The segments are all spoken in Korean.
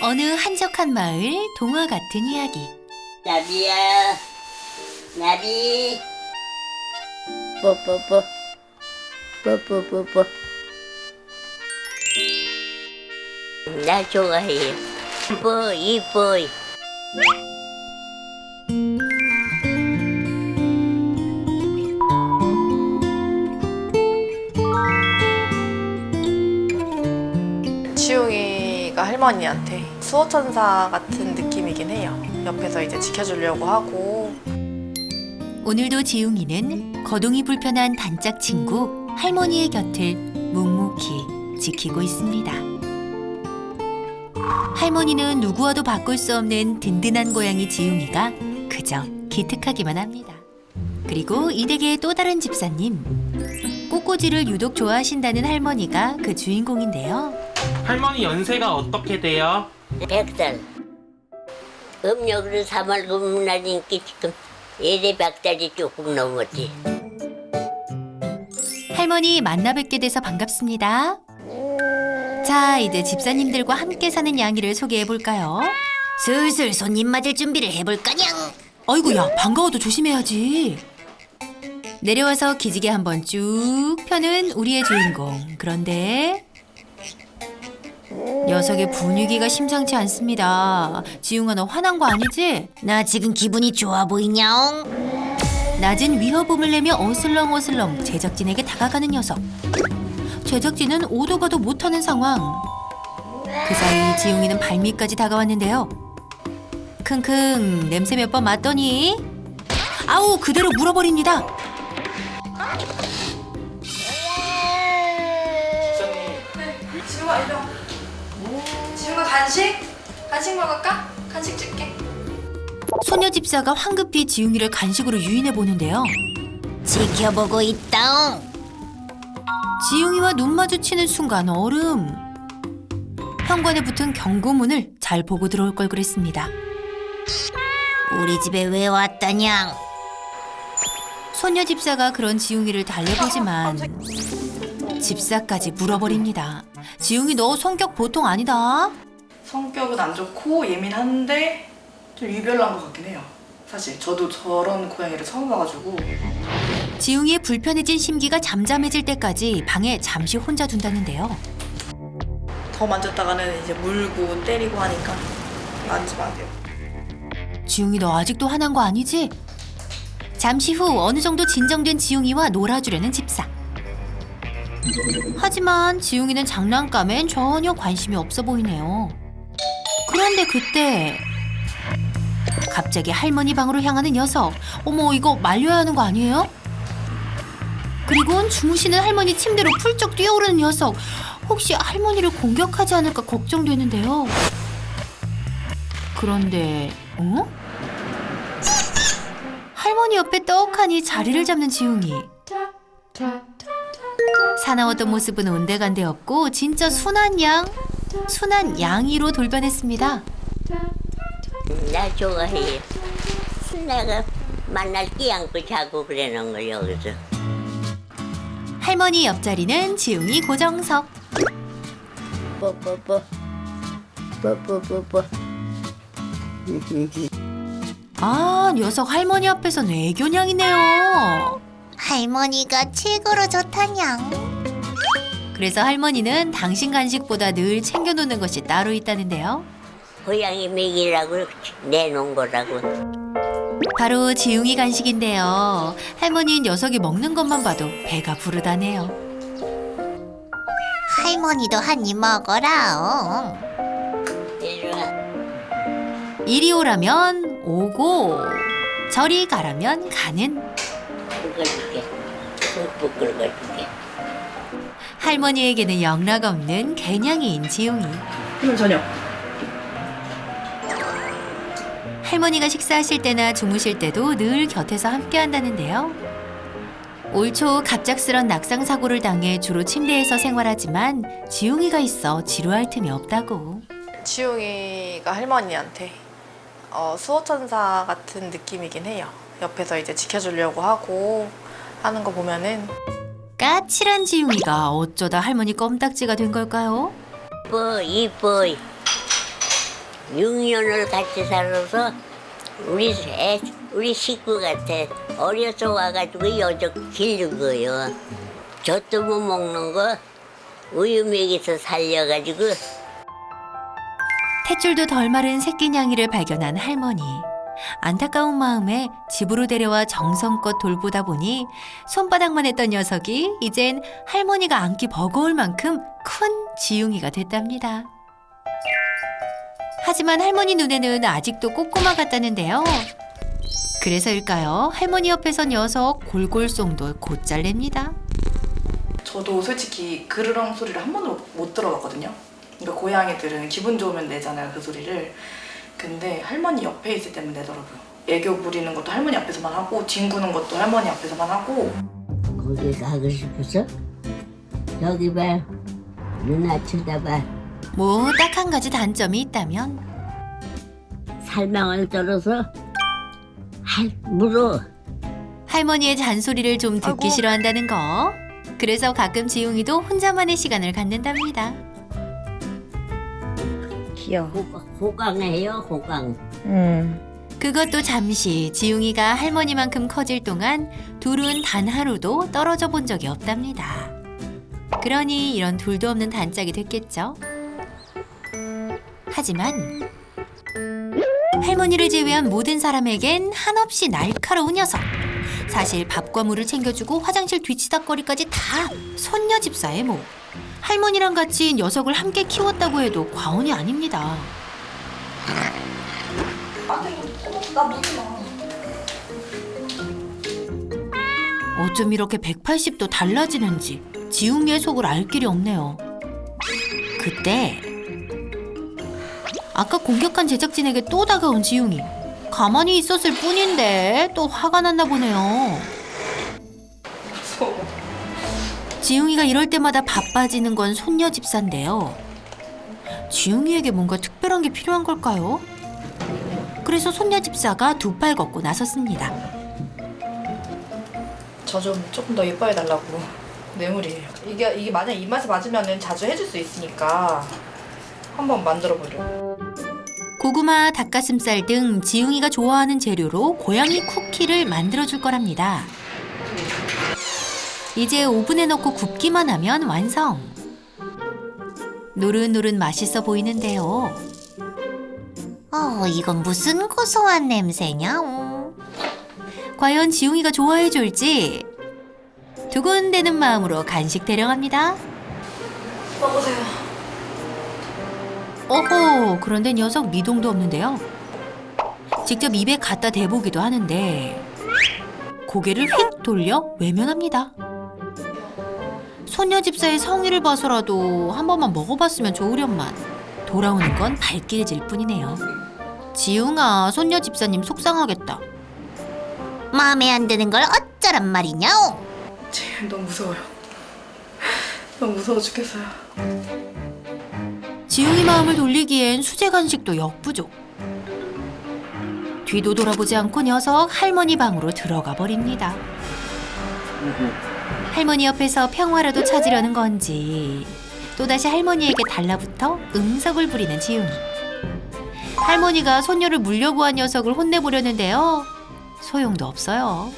어느 한적한 마을 동화 같은 이야기. 나비야, 나비. 뽀뽀뽀, 뽀뽀뽀뽀. 나 좋아해. 이뻐, 이뻐. 지웅이가 할머니한테 수호천사 같은 느낌이긴 해요. 옆에서 이제 지켜주려고 하고. 오늘도 지웅이는 거동이 불편한 단짝 친구 할머니의 곁을 묵묵히 지키고 있습니다. 할머니는 누구와도 바꿀 수 없는 든든한 고양이 지웅이가 그저 기특하기만 합니다. 그리고 이 댁의 또 다른 집사님, 꽃꽂이를 유독 좋아하신다는 할머니가 그 주인공인데요. 할머니 연세가 어떻게 돼요? 100살. 음력으로 3월 금날이니까 지금 예대 100살이 조금 넘었지. 할머니 만나 뵙게 돼서 반갑습니다. 자, 이제 집사님들과 함께 사는 양이를 소개해 볼까요? 슬슬 손님 맞을 준비를 해볼까냥. 아이고야, 반가워도 조심해야지. 내려와서 기지개 한번 쭉 펴는 우리의 주인공. 그런데 녀석의 분위기가 심상치 않습니다. 지웅아, 너 화난 거 아니지? 나 지금 기분이 좋아 보이냐옹? 낮은 위협음을 내며 어슬렁어슬렁 제작진에게 다가가는 녀석. 제작진은 오도 가도 못하는 상황. 그 사이 지웅이는 발밑까지 다가왔는데요. 킁킁, 냄새 몇 번 맡더니 아우, 그대로 물어버립니다. 지웅아 일로. 지웅아 간식? 간식 먹을까? 간식 줄게. 소녀 집사가 황급히 지웅이를 간식으로 유인해 보는데요. 지켜보고 있다옹. 지웅이와 눈 마주치는 순간 얼음. 현관에 붙은 경고문을 잘 보고 들어올 걸 그랬습니다. 우리 집에 왜 왔다냥? 소녀 집사가 그런 지웅이를 달래보지만 집사까지 물어버립니다. 지웅이 너 성격 보통 아니다. 성격은 안 좋고 예민한데 좀 유별난 것 같긴 해요. 사실 저도 저런 고양이를 처음 봐가지고. 지웅이의 불편해진 심기가 잠잠해질 때까지 방에 잠시 혼자 둔다는데요. 더 만졌다가는 이제 물고 때리고 하니까 만지면 안 돼요. 지웅이 너 아직도 화난 거 아니지? 잠시 후 어느 정도 진정된 지웅이와 놀아주려는 집사. 하지만 지웅이는 장난감엔 전혀 관심이 없어 보이네요. 그런데 그때 갑자기 할머니 방으로 향하는 녀석. 어머, 이거 말려야 하는 거 아니에요? 그리고는 주무시는 할머니 침대로 훌쩍 뛰어오르는 녀석. 혹시 할머니를 공격하지 않을까 걱정되는데요. 그런데 할머니 옆에 떡하니 자리를 잡는 지웅이. 사나웠던 모습은 온데간데 없고 진짜 순한 양이로 돌변했습니다. 나 좋아해. 내가 만날 끼 안고 자고 그러는 거 여기서. 할머니 옆자리는 지웅이 고정석. 뽀뽀뽀, 뽀뽀뽀뽀. 아, 녀석 할머니 앞에선 애교냥이네요. 할머니가 최고로 좋다냥. 그래서 할머니는 당신 간식보다 늘 챙겨놓는 것이 따로 있다는데요. 고양이 먹이라고 내놓은 거라고. 바로 지웅이 간식인데요. 할머니 녀석이 먹는 것만 봐도 배가 부르다네요. 할머니도 한 입 먹어라. 이리 와. 이리 오라면 오고 저리 가라면 가는 긁어줄게. 듬뿍 긁어줄게. 할머니에게는 영락없는 개냥이인 지웅이. 그럼 저녁. 할머니가 식사하실 때나 주무실 때도 늘 곁에서 함께한다는데요. 올 초 갑작스런 낙상 사고를 당해 주로 침대에서 생활하지만 지웅이가 있어 지루할 틈이 없다고. 지웅이가 할머니한테 수호천사 같은 느낌이긴 해요. 옆에서 이제 지켜주려고 하고 하는 거 보면은. 까칠한 지웅이가 어쩌다 할머니 껌딱지가 된 걸까요? 이뻐, 이뻐. 6년을 같이 살아서 우리 식구 같아. 어려서 와가지고 여적 기른 거요. 젖도 못 먹는 거 우유 먹여서 살려가지고. 탯줄도 덜 마른 새끼 냥이를 발견한 할머니. 안타까운 마음에 집으로 데려와 정성껏 돌보다 보니 손바닥만 했던 녀석이 이젠 할머니가 안기 버거울 만큼 큰 지웅이가 됐답니다. 하지만 할머니 눈에는 아직도 꼬꼬마 같다는데요. 그래서일까요? 할머니 옆에서 녀석 골골송도 곧잘 냅니다. 저도 솔직히 그르렁 소리를 한 번도 못 들어봤거든요. 그러니까 고양이들은 기분 좋으면 내잖아요, 그 소리를. 근데 할머니 옆에 있을 때만 내더라고요. 애교 부리는 것도 할머니 앞에서만 하고 뒹구는 것도 할머니 앞에서만 하고. 거기 가고 싶어서? 여기 봐. 누나 쳐다봐. 뭐 딱 한 가지 단점이 있다면 살망을 떨어서 물어. 할머니의 잔소리를 좀 듣기 싫어한다는 거. 그래서 가끔 지웅이도 혼자만의 시간을 갖는답니다. 귀여워. 호강해요, 호강. 그것도 잠시. 지웅이가 할머니만큼 커질 동안 둘은 단 하루도 떨어져 본 적이 없답니다. 그러니 이런 둘도 없는 단짝이 됐겠죠. 하지만 할머니를 제외한 모든 사람에겐 한없이 날카로운 녀석. 사실 밥과 물을 챙겨주고 화장실 뒤치다거리까지 다 손녀 집사의 목. 할머니랑 같이 녀석을 함께 키웠다고 해도 과언이 아닙니다. 나 물지 마. 어쩜 이렇게 180도 달라지는지 지웅이의 속을 알 길이 없네요. 그때 아까 공격한 제작진에게 또 다가온 지웅이. 가만히 있었을 뿐인데 또 화가 났나 보네요. 지웅이가 이럴 때마다 바빠지는 건 손녀 집사인데요. 지웅이에게 뭔가 특별한 게 필요한 걸까요? 그래서 손녀 집사가 두 팔 걷고 나섰습니다. 저 좀 조금 더 예뻐해 달라고. 뇌물이에요. 이게 만약 입맛에 맞으면은 자주 해줄 수 있으니까 한번 만들어 보려고. 고구마, 닭가슴살 등 지웅이가 좋아하는 재료로 고양이 쿠키를 만들어줄 거랍니다. 이제 오븐에 넣고 굽기만 하면 완성. 노릇노릇 맛있어 보이는데요. 이건 무슨 고소한 냄새냐? 과연 지웅이가 좋아해 줄지 두근대는 마음으로 간식 대령합니다. 먹으세요. 어허, 그런데 녀석 미동도 없는데요. 직접 입에 갖다 대보기도 하는데 고개를 휙 돌려 외면합니다. 손녀 집사의 성의를 봐서라도 한 번만 먹어봤으면 좋으련만 돌아오는 건 발길질 뿐이네요. 지웅아, 손녀 집사님 속상하겠다. 마음에 안 드는 걸 어쩌란 말이냐? 너무 무서워요. 너무 무서워 죽겠어요. 지웅이 마음을 돌리기엔 수제 간식도 역부족. 뒤도 돌아보지 않고 녀석 할머니 방으로 들어가 버립니다. 할머니 옆에서 평화라도 찾으려는 건지 또다시 할머니에게 달라붙어 응석을 부리는 지웅이. 할머니가 손녀를 물려고 한 녀석을 혼내보려는데요. 소용도 없어요.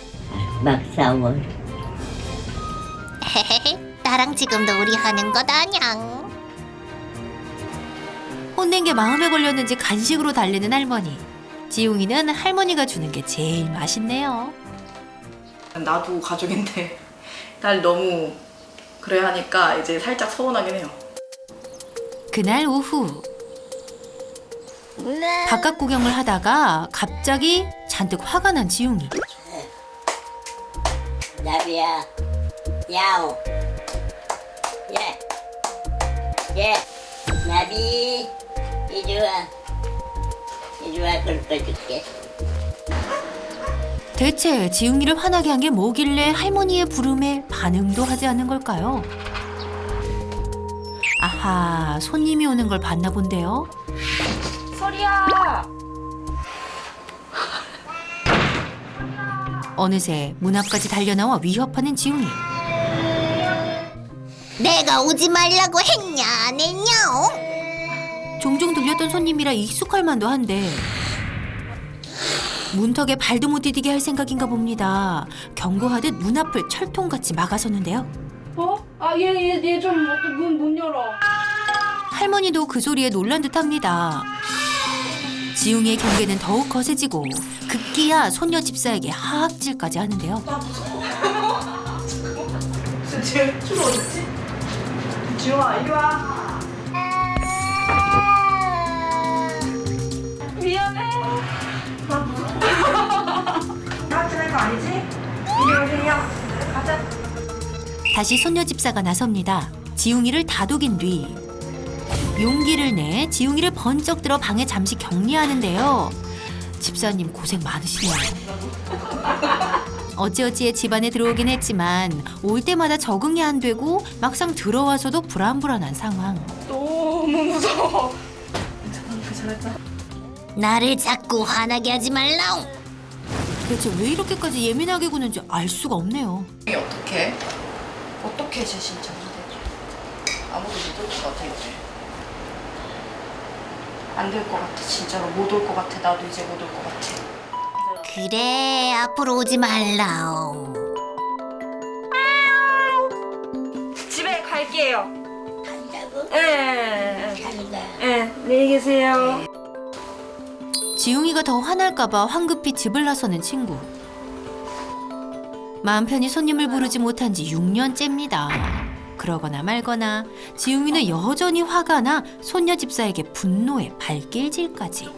막 싸워. 나랑 지금도 우리 하는 거다냥. 혼낸 게 마음에 걸렸는지 간식으로 달래는 할머니. 지웅이는 할머니가 주는 게 제일 맛있네요. 나도 가족인데 날 너무 그래 하니까 이제 살짝 서운하긴 해요. 그날 오후 바깥 구경을 하다가 갑자기 잔뜩 화가 난 지웅이. 나비야, 야옹. 예, 나비, 이리 와. 이리 와, 긁어줄게. 대체 지웅이를 화나게 한 게 뭐길래 할머니의 부름에 반응도 하지 않는 걸까요? 아하, 손님이 오는 걸 봤나 본데요. 소리야. 어느새 문 앞까지 달려나와 위협하는 지웅이. 내가 오지 말라고 했냐, 안 했냐? 종종 들렸던 손님이라 익숙할 만도 한데 문턱에 발도 못 디디게 할 생각인가 봅니다. 경고하듯 문 앞을 철통같이 막아섰는데요. 얘 좀 문 열어. 할머니도 그 소리에 놀란 듯합니다. 지웅이의 경계는 더욱 거세지고 급기야 손녀 집사에게 하악질까지 하는데요. 지금 줄 어딨지? 지웅아 이리 와. 미안해. 나한테 거 아니지? 이리 오세요. 가자. 다시 손녀 집사가 나섭니다. 지웅이를 다독인 뒤 용기를 내 지웅이를 번쩍 들어 방에 잠시 격리하는데요. 집사님 고생 많으시네요. 어찌어찌해 집안에 들어오긴 했지만 올 때마다 적응이 안 되고 막상 들어와서도 불안불안한 상황. 너무 무서워. 잘했다. 나를 자꾸 화나게 하지 말라옹. 대체 왜 이렇게까지 예민하게 구는지 알 수가 없네요. 이게 어떻게? 어떻게 제 신청을 되죠? 아무도 못 올 것 같아 이제. 안 될 것 같아 진짜로 못 올 것 같아. 나도 이제 못 올 것 같아. 그래, 앞으로 오지 말라옹. 집에 갈게요. 간다고? 예. 간다. 안녕히 계세요. 지웅이가 더 화날까봐 황급히 집을 나서는 친구. 마음 편히 손님을 부르지 못한 지 6년째입니다. 그러거나 말거나 지웅이는 여전히 화가 나 손녀 집사에게 분노의 발길질까지.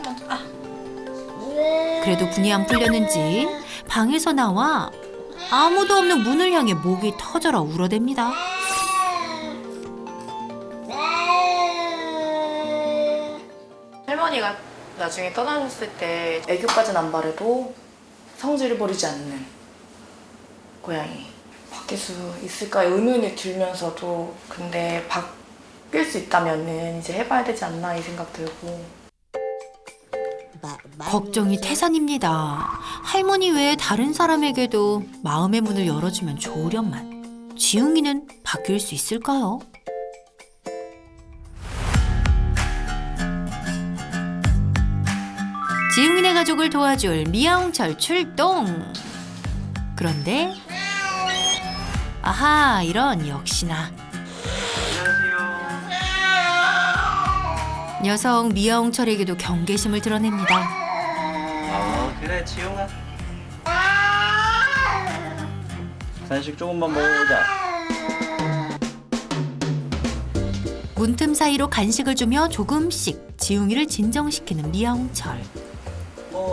그래도 분이 안 풀렸는지 방에서 나와 아무도 없는 문을 향해 목이 터져라 울어댑니다. 할머니가 나중에 떠나셨을 때 애교까지는 안 바래도 성질을 버리지 않는 고양이. 바뀔 수 있을까 의문이 들면서도 근데 바뀔 수 있다면은 이제 해봐야 되지 않나 이 생각 들고. 걱정이 태산입니다. 할머니 외에 다른 사람에게도 마음의 문을 열어주면 좋으련만 지웅이는 바뀔 수 있을까요? 지웅이네 가족을 도와줄 미아홍철 출동! 그런데 아하, 이런 역시나 녀석 미아홍철에게도 경계심을 드러냅니다. 그래 지용아 간식 조금만 먹어보자. 문틈 사이로 간식을 주며 조금씩 지웅이를 진정시키는 미아홍철.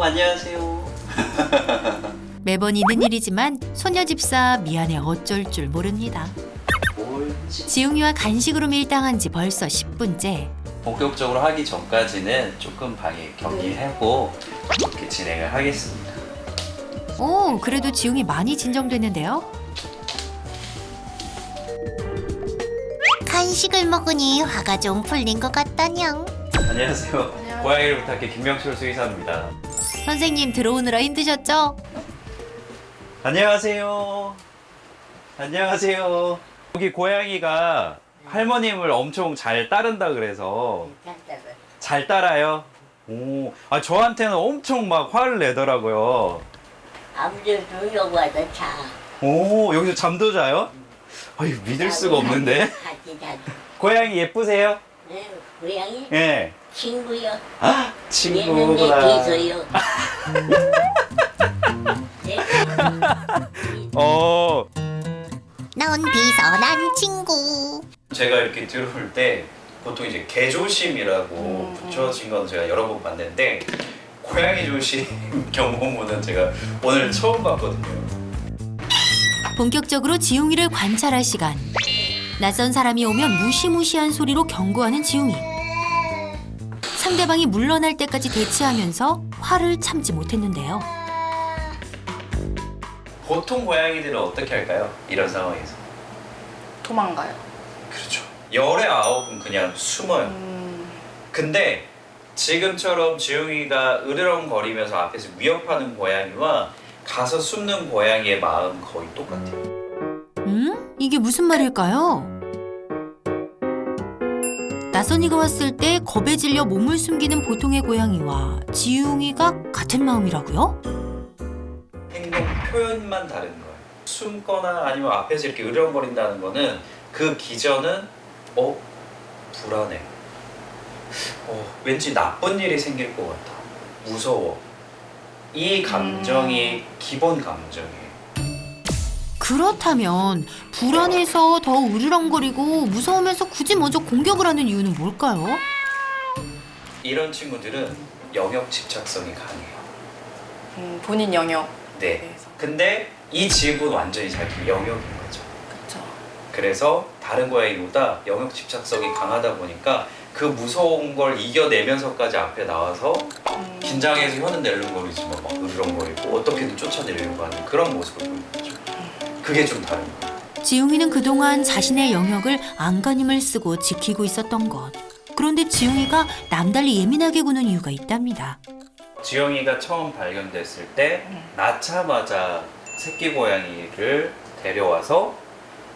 안녕하세요. 매번 있는 일이지만 소녀 집사 미안해 어쩔 줄 모릅니다. 지웅이와 간식으로 밀당한 지 벌써 10분째. 본격적으로 하기 전까지는 조금 방에 격리하고 이렇게 진행을 하겠습니다. 오, 그래도 지웅이 많이 진정됐는데요. 간식을 먹으니 화가 좀 풀린 것 같다냥. 안녕하세요. 고양이를 부탁해 김명철 수의사입니다. 선생님 들어오느라 힘드셨죠? 안녕하세요. 안녕하세요. 여기 고양이가 할머님을 엄청 잘 따른다 그래서 잘 따라요? 오, 저한테는 엄청 막 화를 내더라고요. 아무데도 여기 와서 자. 오, 여기서 잠도 자요? 아유, 믿을 수가 없는데. 같이 자. 고양이 예쁘세요? 네, 고양이 예. 친구요. 아, 얘는 내 친구구나. 비서요. 내 넌 비서 난 친구. 제가 이렇게 들어올 때 보통 이제 개조심이라고 붙여진 건 제가 여러 번 봤는데 고양이 조심 경고문은 제가 오늘 처음 봤거든요. 본격적으로 지웅이를 관찰할 시간. 낯선 사람이 오면 무시무시한 소리로 경고하는 지웅이. 상대방이 물러날 때까지 대치하면서 화를 참지 못했는데요. 보통 고양이들은 어떻게 할까요? 이런 상황에서. 도망가요. 그렇죠. 열의 아홉은 그냥 숨어요. 근데 지금처럼 지웅이가 으르렁거리면서 앞에서 위협하는 고양이와 가서 숨는 고양이의 마음 거의 똑같아요. 이게 무슨 말일까요? 낯선 이가 왔을 때 겁에 질려 몸을 숨기는 보통의 고양이와 지웅이가 같은 마음이라고요? 행동 표현만 다른 거예요. 숨거나 아니면 앞에서 이렇게 으르렁거린다는 거는 그 기전은 불안해. 왠지 나쁜 일이 생길 것 같아. 무서워. 이 감정이 기본 감정이에요. 그렇다면 불안해서 더 으르렁거리고 무서우면서 굳이 먼저 공격을 하는 이유는 뭘까요? 이런 친구들은 영역 집착성이 강해요. 본인 영역. 네. 그래서. 근데 이 집은 완전히 자기 영역인 거죠. 그쵸. 그래서 다른 고양이보다 영역 집착성이 강하다 보니까 그 무서운 걸 이겨내면서까지 앞에 나와서 긴장해서 혀는 낼름거리지만 막 으르렁거리고 어떻게든 쫓아내려고 하는 그런 모습을 보이는 거죠. 그게 좀 다른 거예요. 지웅이는 그동안 자신의 영역을 안간힘을 쓰고 지키고 있었던 것. 그런데 지웅이가 남달리 예민하게 구는 이유가 있답니다. 지영이가 처음 발견됐을 때 낳자마자 새끼 고양이를 데려와서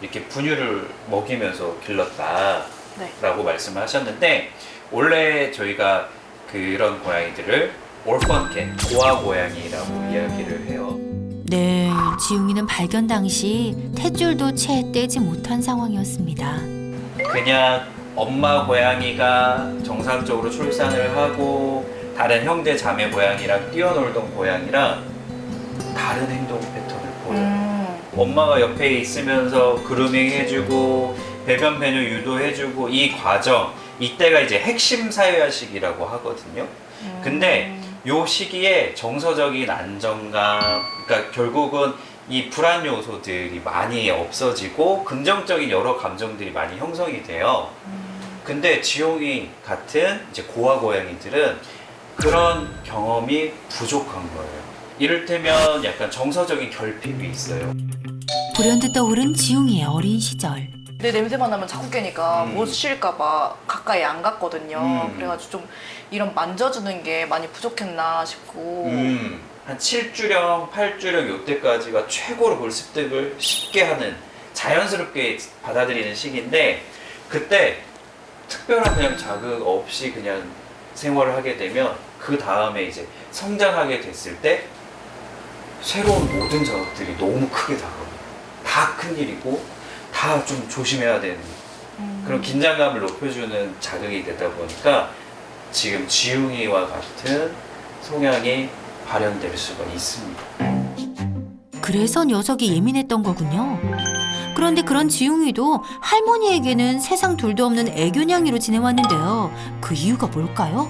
이렇게 분유를 먹이면서 길렀다라고 네. 말씀을 하셨는데, 원래 저희가 그런 고양이들을 orphan cat, 고아 고양이라고 이야기를 해요. 네, 지웅이는 발견 당시 탯줄도 채 떼지 못한 상황이었습니다. 그냥 엄마 고양이가 정상적으로 출산을 하고 다른 형제 자매 고양이랑 뛰어놀던 고양이랑 다른 행동 패턴을 보여요. 엄마가 옆에 있으면서 그루밍 해주고 배변 배뇨 유도해주고 이 과정, 이때가 이제 핵심 사회화 시기라고 하거든요. 근데 요 시기에 정서적인 안정감, 그러니까 결국은 이 불안 요소들이 많이 없어지고 긍정적인 여러 감정들이 많이 형성이 돼요. 근데 지용이 같은 이제 고아 고양이들은 그런 경험이 부족한 거예요. 이를테면 약간 정서적인 결핍이 있어요. 불현듯 떠오른 지웅이의 어린 시절. 내 냄새만 나면 자꾸 깨니까 못 쉴까봐 가까이 안 갔거든요. 그래가지고 좀 이런 만져주는 게 많이 부족했나 싶고. 한 7주령, 8주령 요때까지가 최고로 볼 습득을 쉽게 하는, 자연스럽게 받아들이는 시기인데, 그때 특별한 그냥 자극 없이 그냥 생활을 하게 되면 그 다음에 이제 성장하게 됐을 때 새로운 모든 자극들이 너무 크게 다가와요. 다 큰일이고 다 좀 조심해야 되는 그런 긴장감을 높여주는 자극이 되다 보니까 지금 지웅이와 같은 성향이 발현될 수가 있습니다. 그래서 녀석이 예민했던 거군요. 그런데 그런 지웅이도 할머니에게는 세상 둘도 없는 애교냥이로 지내왔는데요. 그 이유가 뭘까요?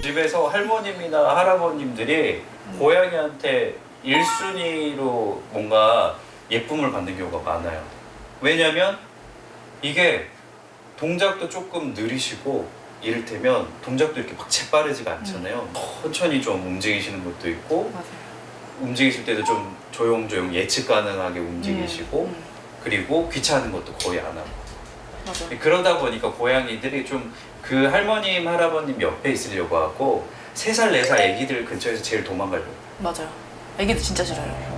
집에서 할머님이나 할아버님들이 고양이한테 1순위로 뭔가 예쁨을 받는 경우가 많아요. 왜냐면 이게 동작도 조금 느리시고, 이를테면 동작도 이렇게 막 재빠르지가 않잖아요. 천천히 좀 움직이시는 것도 있고, 맞아요. 움직이실 때도 좀 조용조용 예측 가능하게 움직이시고, 그리고 귀찮은 것도 거의 안 하고. 맞아요. 그러다 보니까 고양이들이 좀 그 할머님, 할아버님 옆에 있으려고 하고 3살, 4살 애기들 근처에서 제일 도망가려고. 맞아요. 애기도 진짜 싫어요.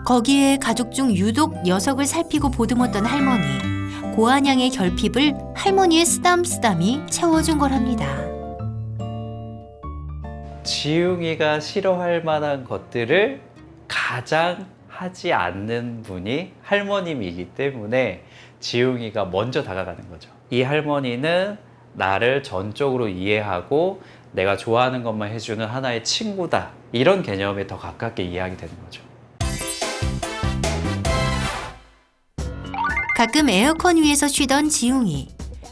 거기에 가족 중 유독 녀석을 살피고 보듬었던 할머니. 고아냥의 결핍을 할머니의 쓰담쓰담이 채워준 거랍니다. 지웅이가 싫어할 만한 것들을 가장 하지 않는 분이 할머님이기 때문에 지웅이가 먼저 다가가는 거죠. 이 할머니는 나를 전적으로 이해하고 내가 좋아하는 것만 해주는 하나의 친구다. 이런 개념에 더 가깝게 이해하게 되는 거죠. 가끔 에어컨 위에서 쉬던 지웅이.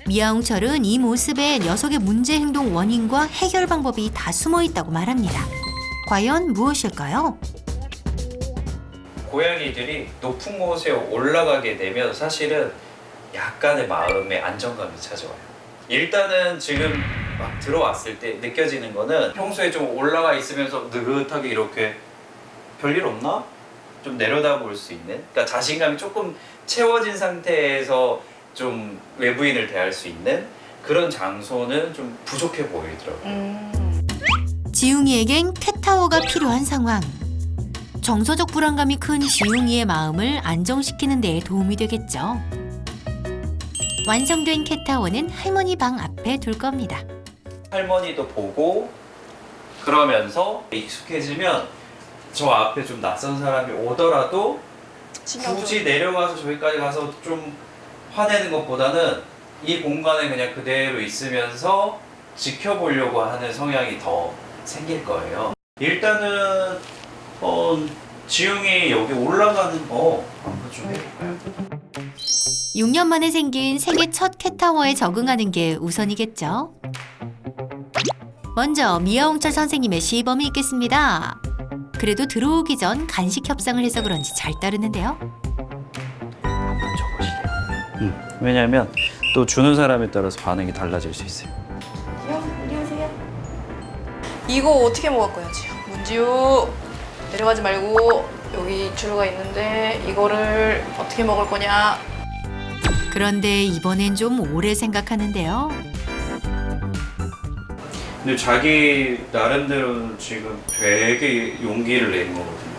미아홍철은 이 모습에 녀석의 문제 행동 원인과 해결 방법이 다 숨어 있다고 말합니다. 과연 무엇일까요? 고양이들이 높은 곳에 올라가게 되면 사실은 약간의 마음의 안정감이 찾아와요. 일단은 지금 막 들어왔을 때 느껴지는 거는 평소에 좀 올라가 있으면서 느긋하게 이렇게 별일 없나? 좀 내려다볼 수 있는, 그러니까 자신감이 조금 채워진 상태에서 좀 외부인을 대할 수 있는 그런 장소는 좀 부족해 보이더라고요. 지웅이에겐 캣타워가 필요한 상황. 정서적 불안감이 큰 지웅이의 마음을 안정시키는 데 도움이 되겠죠. 완성된 캣타워는 할머니 방 앞에 둘 겁니다. 할머니도 보고 그러면서 익숙해지면 저 앞에 좀 낯선 사람이 오더라도 굳이 내려가서 저기까지 가서 좀 화내는 것보다는 이 공간에 그냥 그대로 있으면서 지켜보려고 하는 성향이 더 생길 거예요. 일단은 지웅이 여기 올라가는 거 한번 좀 해볼까요? 6년 만에 생긴 생애 첫 캣타워에 적응하는 게 우선이겠죠. 먼저 미아홍철 선생님의 시범이 있겠습니다. 그래도 들어오기 전 간식 협상을 해서 그런지 잘 따르는데요. 한번 줘보실래요? 왜냐하면 또 주는 사람에 따라서 반응이 달라질 수 있어요. 지영, 이리 오세요. 이거 어떻게 먹을 거야, 지영? 문지우, 내려가지 말고 여기 주류가 있는데 이거를 어떻게 먹을 거냐? 그런데 이번엔 좀 오래 생각하는데요. 근데 자기 나름대로는 지금 되게 용기를 낸 거거든요.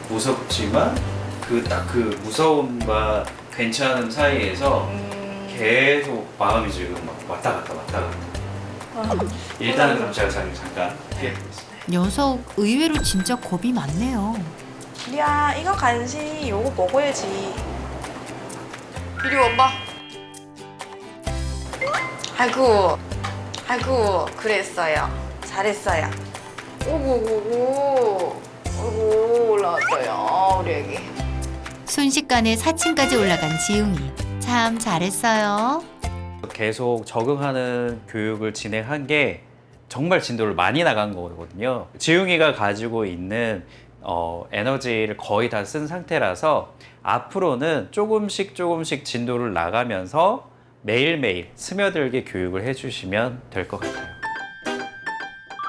무섭지만 그 무서움과 괜찮음 사이에서 계속 마음이 지금 막 왔다 갔다. 일단은 그럼 제가 잠깐 피해보겠습니다. 녀석 의외로 진짜 겁이 많네요. 리아, 이거 간식, 요거 먹어야지. 이리 와봐. 아이고, 그랬어요. 잘했어요. 오고, 올라왔어요, 우리 애기. 순식간에 4층까지 올라간 지웅이. 참 잘했어요. 계속 적응하는 교육을 진행한 게 정말 진도를 많이 나간 거거든요. 지웅이가 가지고 있는 에너지를 거의 다 쓴 상태라서 앞으로는 조금씩 진도를 나가면서 매일매일 스며들게 교육을 해주시면 될 것 같아요.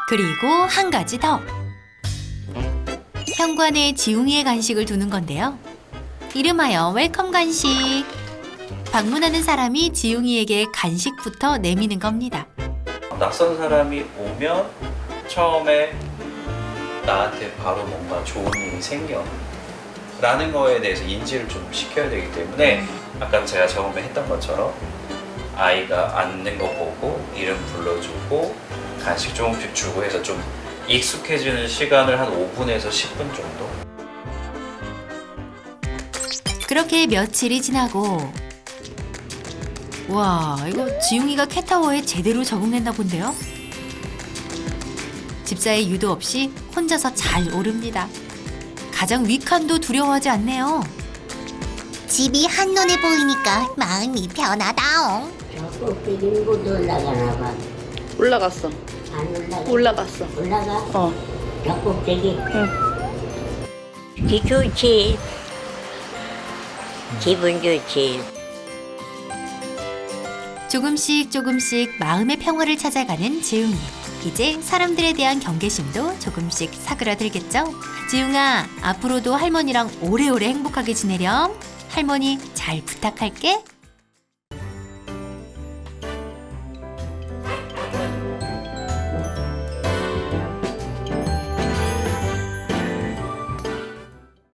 그리고 한 가지 더. 현관에 지웅이의 간식을 두는 건데요. 이름하여 웰컴 간식. 방문하는 사람이 지웅이에게 간식부터 내미는 겁니다. 낯선 사람이 오면 처음에 나한테 바로 뭔가 좋은 일이 생겨 라는 거에 대해서 인지를 좀 시켜야 되기 때문에 아까 제가 처음에 했던 것처럼 아이가 앉는 거 보고 이름 불러주고 간식 조금씩 주고 해서 좀 익숙해지는 시간을 한 5분에서 10분 정도. 그렇게 며칠이 지나고 와, 이거 지웅이가 캣타워에 제대로 적응했나 본데요. 집사의 유도 없이 혼자서 잘 오릅니다. 가장 위칸도 두려워하지 않네요. 집이 한눈에 보이니까 마음이 편하다옹. 저 꼭대기는 못 올라가나 봐. 올라갔어. 안 올라가. 올라갔어. 올라가? 어. 저 꼭대기? 좋지. 기분 좋지. 조금씩 마음의 평화를 찾아가는 지웅이. 이제 사람들에 대한 경계심도 조금씩 사그라들겠죠? 지웅아, 앞으로도 할머니랑 오래오래 행복하게 지내렴. 할머니 잘 부탁할게.